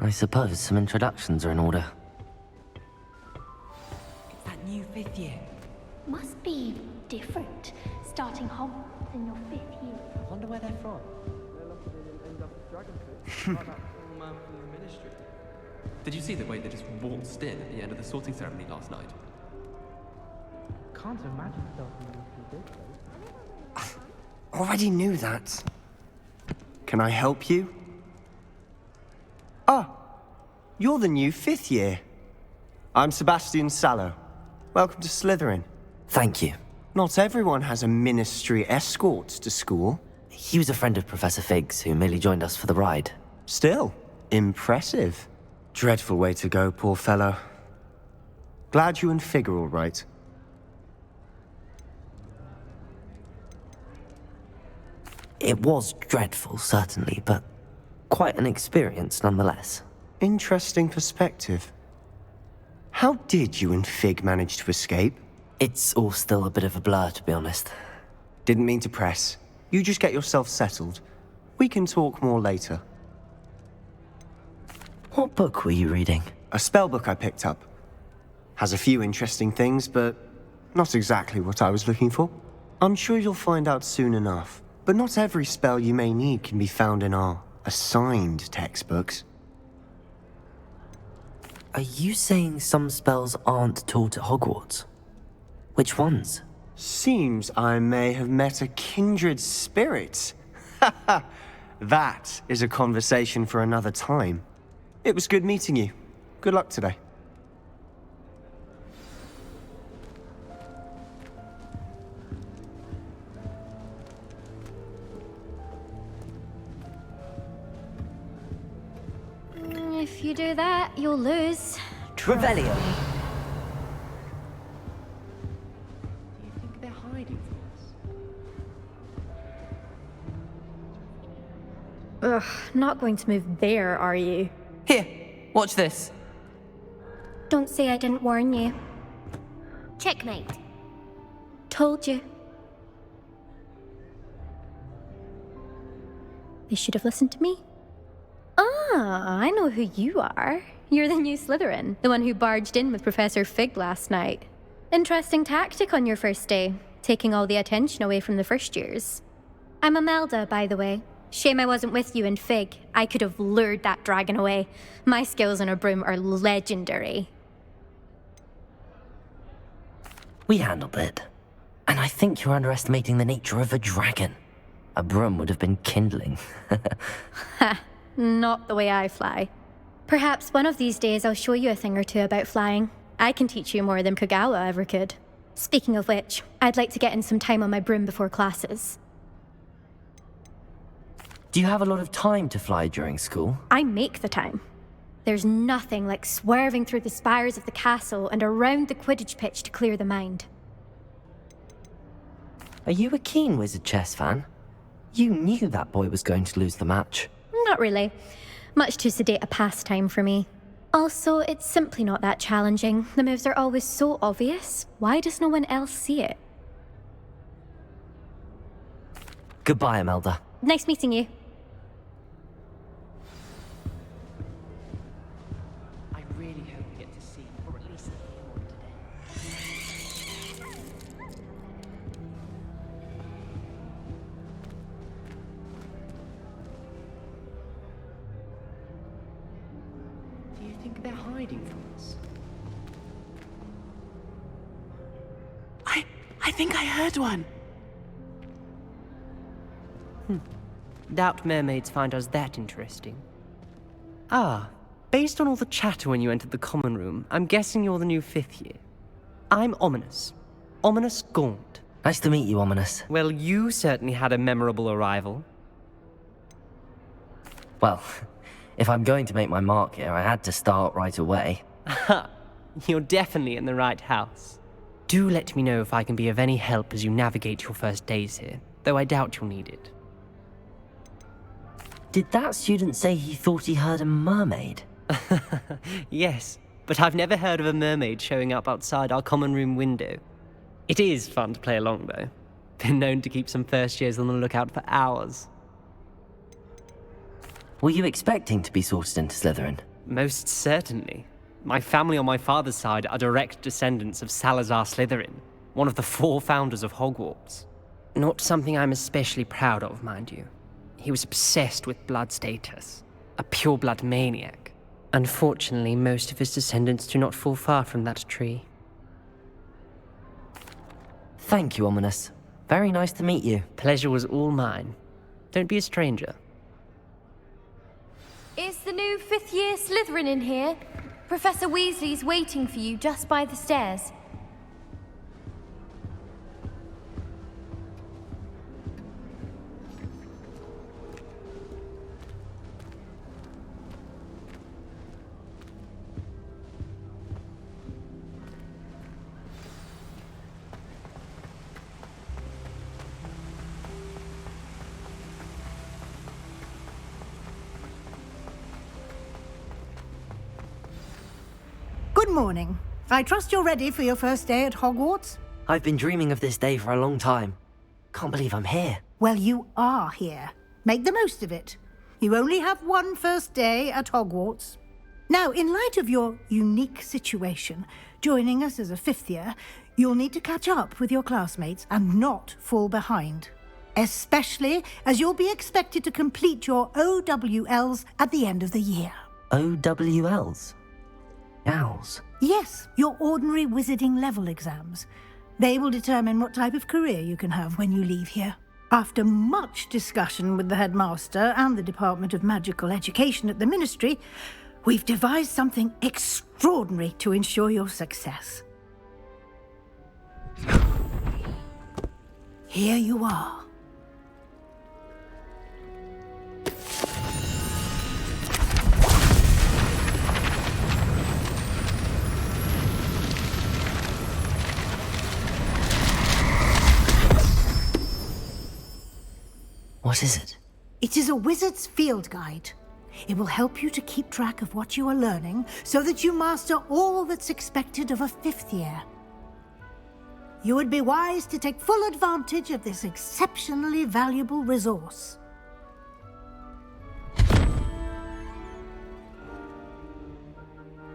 I suppose some introductions are in order. It's that new 5th year. Must be different, starting Hogwarts in your 5th year. I wonder where they're from. Did you see the way they just waltzed in at the end of the sorting ceremony last night? Can't imagine starting with this. Already knew that. Can I help you? Ah, you're the new 5th year. I'm Sebastian Sallow. Welcome to Slitherine. Thank you. Not everyone has a ministry escort to school. He was a friend of Professor Fig's who merely joined us for the ride. Still, impressive. Dreadful way to go, poor fellow. Glad you and Fig are all right. It was dreadful, certainly, but quite an experience nonetheless. Interesting perspective. How did you and Fig manage to escape? It's all still a bit of a blur, to be honest. Didn't mean to press. You just get yourself settled. We can talk more later. What book were you reading? A spell book I picked up. Has a few interesting things, but not exactly what I was looking for. I'm sure you'll find out soon enough. But not every spell you may need can be found in our assigned textbooks. Are you saying some spells aren't taught at Hogwarts? Which ones? Seems I may have met a kindred spirit. That is a conversation for another time. It was good meeting you. Good luck today. If you do that, you'll lose. Revelio. Do you think they're hiding from us? Ugh, not going to move there, are you? Here, watch this. Don't say I didn't warn you. Checkmate. Told you. They should have listened to me. Ah, I know who you are. You're the new Slytherin, the one who barged in with Professor Fig last night. Interesting tactic on your first day, taking all the attention away from the first years. I'm Imelda, by the way. Shame I wasn't with you and Fig. I could have lured that dragon away. My skills on a broom are legendary. We handled it. And I think you're underestimating the nature of a dragon. A broom would have been kindling. Ha, not the way I fly. Perhaps one of these days I'll show you a thing or two about flying. I can teach you more than Kogawa ever could. Speaking of which, I'd like to get in some time on my broom before classes. Do you have a lot of time to fly during school? I make the time. There's nothing like swerving through the spires of the castle and around the Quidditch pitch to clear the mind. Are you a keen Wizard chess fan? You knew that boy was going to lose the match. Not really. Much too sedate a pastime for me. Also, it's simply not that challenging. The moves are always so obvious. Why does no one else see it? Goodbye, Imelda. Nice meeting you. I really hope we get to see, or at least hear more today. Do you think they're hiding from us? I think I heard one. Doubt mermaids find us that interesting. Ah, based on all the chatter when you entered the common room, I'm guessing you're the new 5th year. I'm Ominous. Ominous Gaunt. Nice to meet you, Ominous. Well, you certainly had a memorable arrival. Well, if I'm going to make my mark here, I had to start right away. Ha! You're definitely in the right house. Do let me know if I can be of any help as you navigate your first days here, though I doubt you'll need it. Did that student say he thought he heard a mermaid? Yes, but I've never heard of a mermaid showing up outside our common room window. It is fun to play along, though. Been known to keep some first years on the lookout for hours. Were you expecting to be sorted into Slytherin? Most certainly. My family on my father's side are direct descendants of Salazar Slytherin, one of the 4 founders of Hogwarts. Not something I'm especially proud of, mind you. He was obsessed with blood status, a pure-blood maniac. Unfortunately, most of his descendants do not fall far from that tree. Thank you, Ominous. Very nice to meet you. Pleasure was all mine. Don't be a stranger. Is the new 5th year Slytherin in here? Professor Weasley's waiting for you just by the stairs. Good morning. I trust you're ready for your first day at Hogwarts? I've been dreaming of this day for a long time. Can't believe I'm here. Well, you are here. Make the most of it. You only have one first day at Hogwarts. Now, in light of your unique situation, joining us as a 5th year, you'll need to catch up with your classmates and not fall behind. Especially as you'll be expected to complete your OWLs at the end of the year. OWLs? Owls? Yes, your ordinary wizarding level exams. They will determine what type of career you can have when you leave here. After much discussion with the headmaster and the Department of Magical Education at the Ministry, we've devised something extraordinary to ensure your success. Here you are. What is it? It is a wizard's field guide. It will help you to keep track of what you are learning so that you master all that's expected of a 5th year. You would be wise to take full advantage of this exceptionally valuable resource.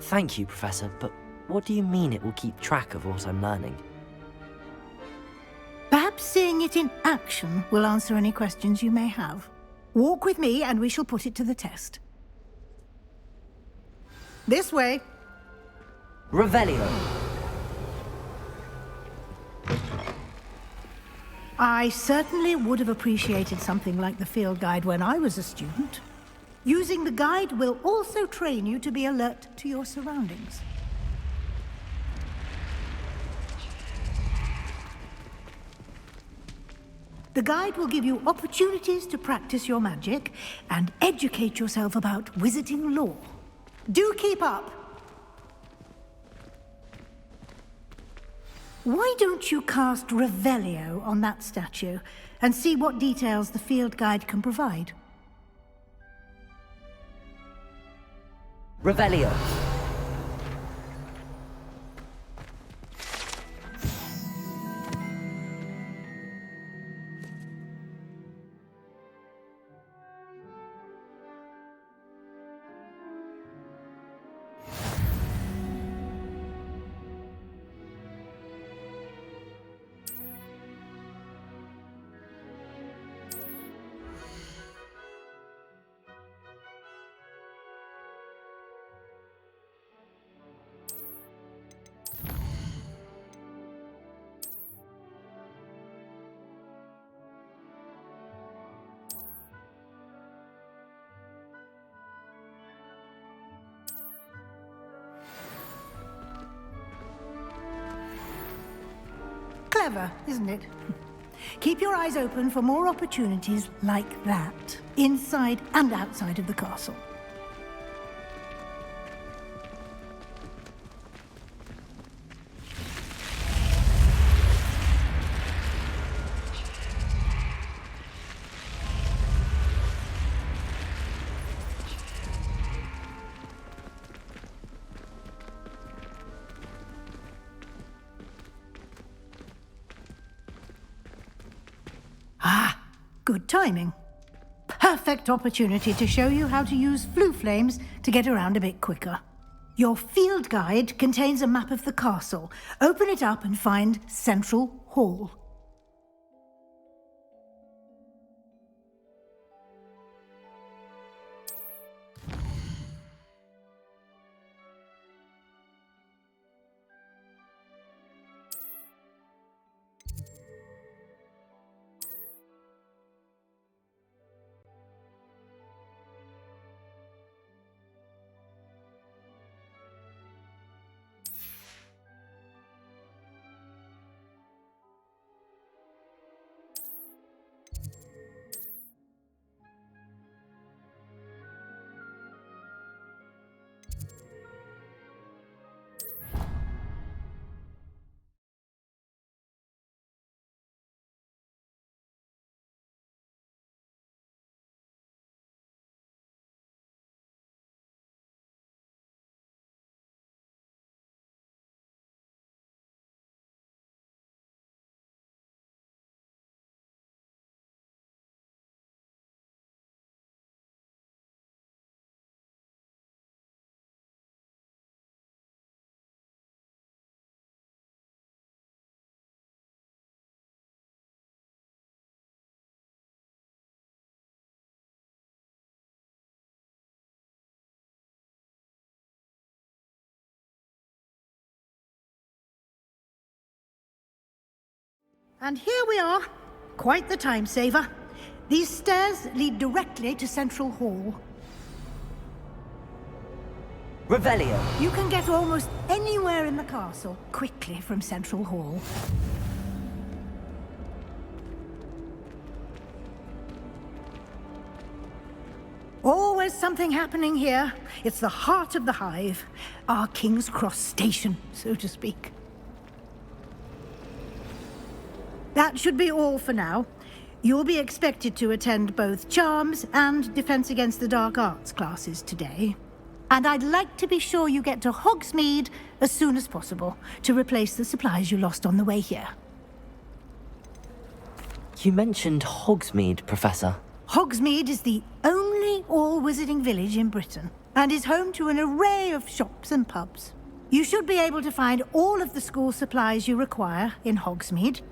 Thank you, Professor, but what do you mean it will keep track of what I'm learning? Perhaps seeing it in action will answer any questions you may have. Walk with me and we shall put it to the test. This way. Revelio! I certainly would have appreciated something like the field guide when I was a student. Using the guide will also train you to be alert to your surroundings. The guide will give you opportunities to practice your magic and educate yourself about wizarding lore. Do keep up! Why don't you cast Revelio on that statue and see what details the field guide can provide? Revelio! Clever, isn't it? Keep your eyes open for more opportunities like that, inside and outside of the castle. Good timing. perfect opportunity to show you how to use flue flames to get around a bit quicker. Your field guide contains a map of the castle. Open it up and find Central Hall. And here we are. Quite the time saver. These stairs lead directly to Central Hall. Revelio. You can get almost anywhere in the castle quickly from Central Hall. Always something happening here. It's the heart of the hive. Our King's Cross station, so to speak. That should be all for now. You'll be expected to attend both Charms and Defense Against the Dark Arts classes today. And I'd like to be sure you get to Hogsmeade as soon as possible to replace the supplies you lost on the way here. You mentioned Hogsmeade, Professor. Hogsmeade is the only all-wizarding village in Britain and is home to an array of shops and pubs. You should be able to find all of the school supplies you require in Hogsmeade.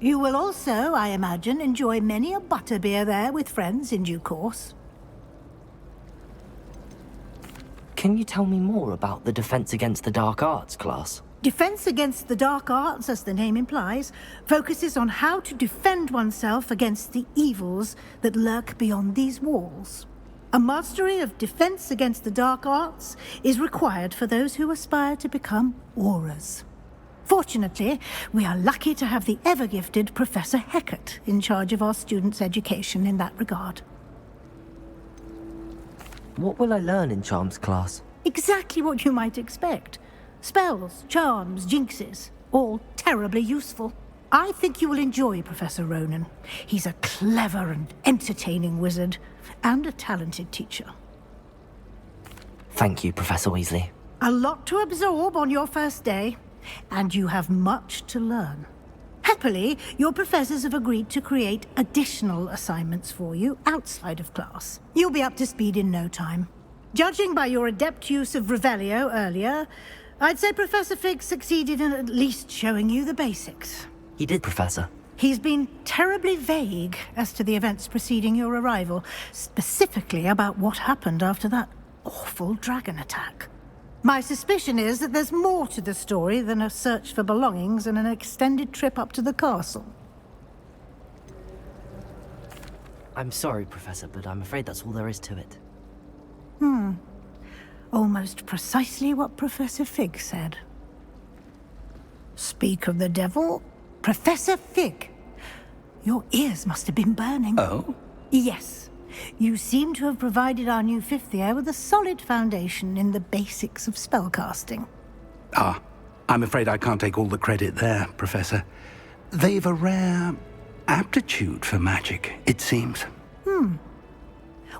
You will also, I imagine, enjoy many a butterbeer there with friends in due course. Can you tell me more about the Defense Against the Dark Arts class? Defense Against the Dark Arts, as the name implies, focuses on how to defend oneself against the evils that lurk beyond these walls. A mastery of Defense Against the Dark Arts is required for those who aspire to become Aurors. Fortunately, we are lucky to have the ever-gifted Professor Hecat in charge of our students' education in that regard. What will I learn in Charms class? Exactly what you might expect. Spells, charms, jinxes, all terribly useful. I think you will enjoy Professor Ronan. He's a clever and entertaining wizard, and a talented teacher. Thank you, Professor Weasley. A lot to absorb on your first day, and you have much to learn. Happily, your professors have agreed to create additional assignments for you outside of class. You'll be up to speed in no time. Judging by your adept use of Revelio earlier, I'd say Professor Fig succeeded in at least showing you the basics. He did, Professor. He's been terribly vague as to the events preceding your arrival, specifically about what happened after that awful dragon attack. My suspicion is that there's more to the story than a search for belongings and an extended trip up to the castle. I'm sorry, Professor, but I'm afraid that's all there is to it. Almost precisely what Professor Fig said. Speak of the devil, Professor Fig. Your ears must have been burning. Oh? Yes. You seem to have provided our new fifth year with a solid foundation in the basics of spellcasting. Ah, I'm afraid I can't take all the credit there, Professor. They've a rare aptitude for magic, it seems. Well,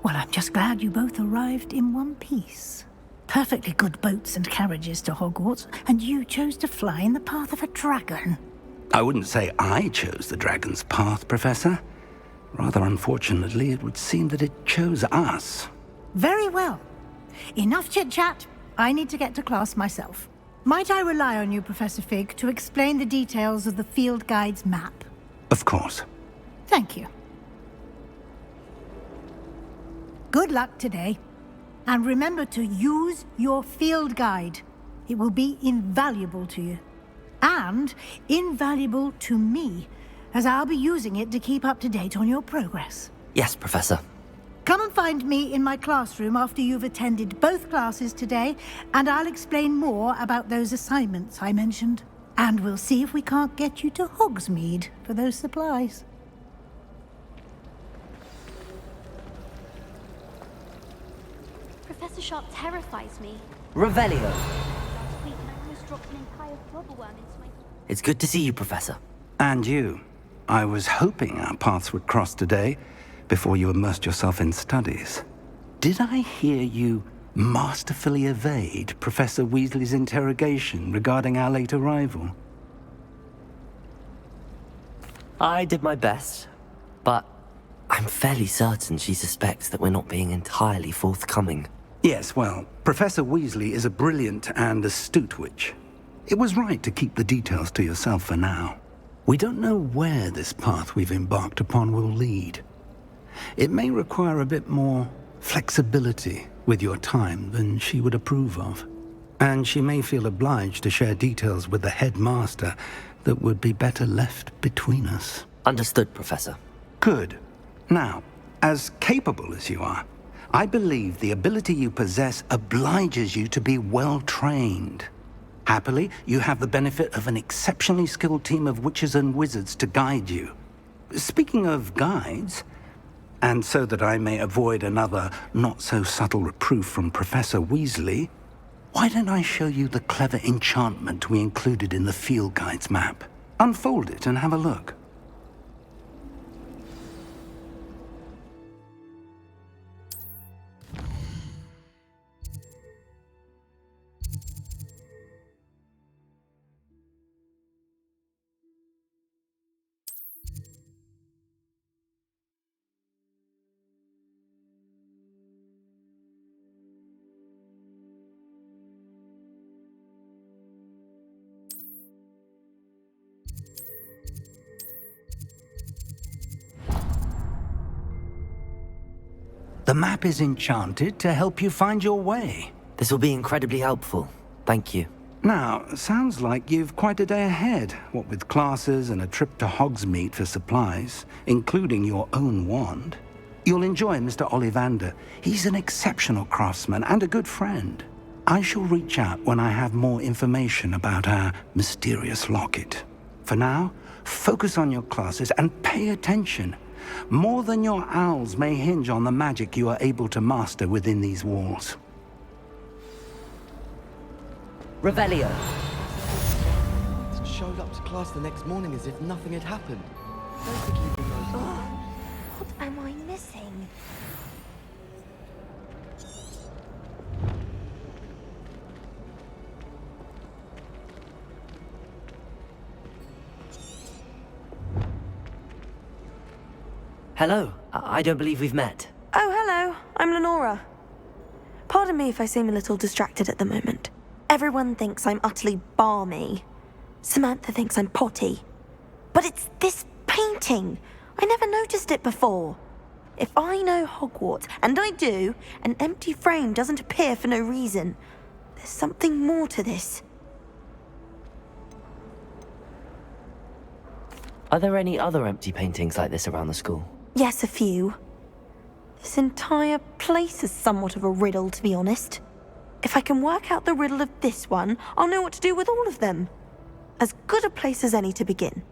I'm just glad you both arrived in one piece. Perfectly good boats and carriages to Hogwarts, and you chose to fly in the path of a dragon. I wouldn't say I chose the dragon's path, Professor. Rather unfortunately, it would seem that it chose us. Very well. Enough chit-chat. I need to get to class myself. Might I rely on you, Professor Fig, to explain the details of the field guide's map? Of course. Thank you. Good luck today. And remember to use your field guide. It will be invaluable to you. And invaluable to me, as I'll be using it to keep up to date on your progress. Yes, Professor. Come and find me in my classroom after you've attended both classes today, and I'll explain more about those assignments I mentioned. And we'll see if we can't get you to Hogsmeade for those supplies. Professor Sharp terrifies me. Revelio. Last week, I almost dropped an entire flubberworm into my... It's good to see you, Professor. And you. I was hoping our paths would cross today, before you immersed yourself in studies. Did I hear you masterfully evade Professor Weasley's interrogation regarding our late arrival? I did my best, but I'm fairly certain she suspects that we're not being entirely forthcoming. Yes, well, Professor Weasley is a brilliant and astute witch. It was right to keep the details to yourself for now. We don't know where this path we've embarked upon will lead. It may require a bit more flexibility with your time than she would approve of. And she may feel obliged to share details with the headmaster that would be better left between us. Understood, Professor. Good. Now, as capable as you are, I believe the ability you possess obliges you to be well trained. Happily, you have the benefit of an exceptionally skilled team of witches and wizards to guide you. Speaking of guides, and so that I may avoid another not-so-subtle reproof from Professor Weasley, why don't I show you the clever enchantment we included in the field guide's map? Unfold it and have a look. The map is enchanted to help you find your way. This will be incredibly helpful. Thank you. Now, sounds like you've quite a day ahead, what with classes and a trip to Hogsmeade for supplies, including your own wand. You'll enjoy Mr. Ollivander. He's an exceptional craftsman and a good friend. I shall reach out when I have more information about our mysterious locket. For now, focus on your classes and pay attention. More than your owls may hinge on the magic you are able to master within these walls. Revelio. Showed up to class the next morning as if nothing had happened. Basically, What am I missing? Hello. I don't believe we've met. Oh, hello. I'm Lenora. Pardon me if I seem a little distracted at the moment. Everyone thinks I'm utterly balmy. Samantha thinks I'm potty. But it's this painting. I never noticed it before. If I know Hogwarts, and I do, an empty frame doesn't appear for no reason. There's something more to this. Are there any other empty paintings like this around the school? Yes, a few. This entire place is somewhat of a riddle, to be honest. If I can work out the riddle of this one, I'll know what to do with all of them. As good a place as any to begin.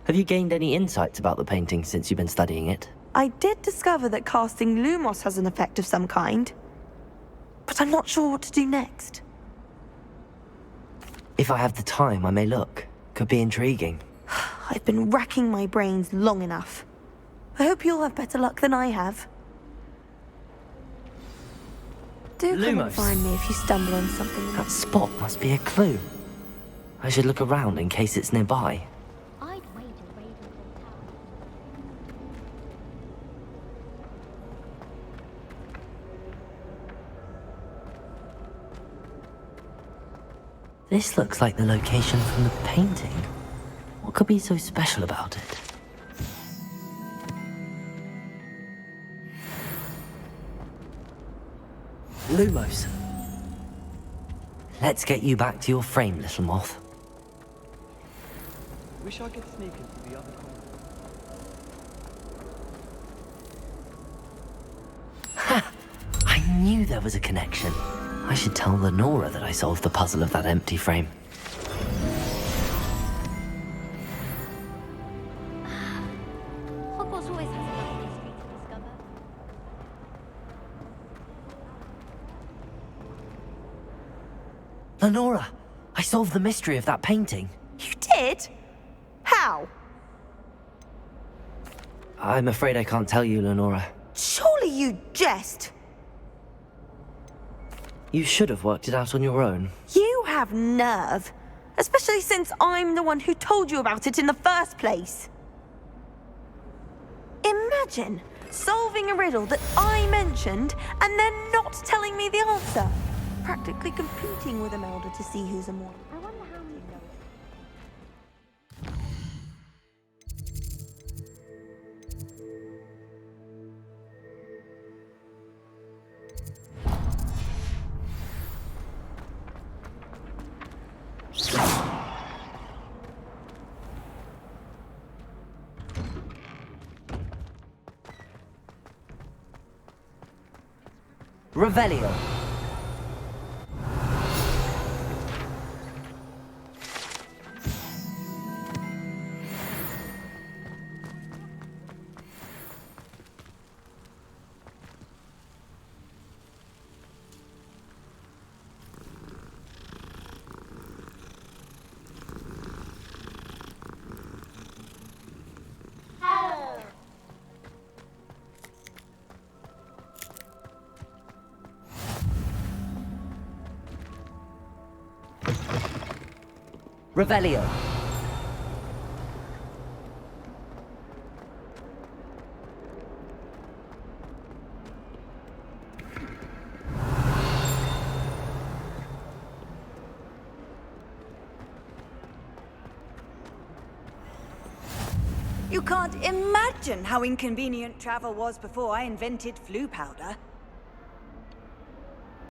Have you gained any insights about the painting since you've been studying it? I did discover that casting Lumos has an effect of some kind, but I'm not sure what to do next. If I have the time, I may look. Could be intriguing. I've been racking my brains long enough. I hope you'll have better luck than I have. Do come and Lumos. find me if you stumble on something. That spot must be a clue. I should look around in case it's nearby. I'd wager Ravenclaw Tower. This looks like the location from the painting. What could be so special about it? Lumos. Let's get you back to your frame, little moth. Wish I could sneak into the other corner. Ha! I knew there was a connection. I should tell Lenora that I solved the puzzle of that empty frame. Hogwarts always has another mystery to discover. Lenora! I solved the mystery of that painting. You did? How? I'm afraid I can't tell you, Lenora. Surely you jest. You should have worked it out on your own. You have nerve. Especially since I'm the one who told you about it in the first place. Imagine solving a riddle that I mentioned and then not telling me the answer. Practically competing with Imelda to see who's a more. I wonder how many know it. Revelio. Revelio. You can't imagine how inconvenient travel was before I invented flu powder.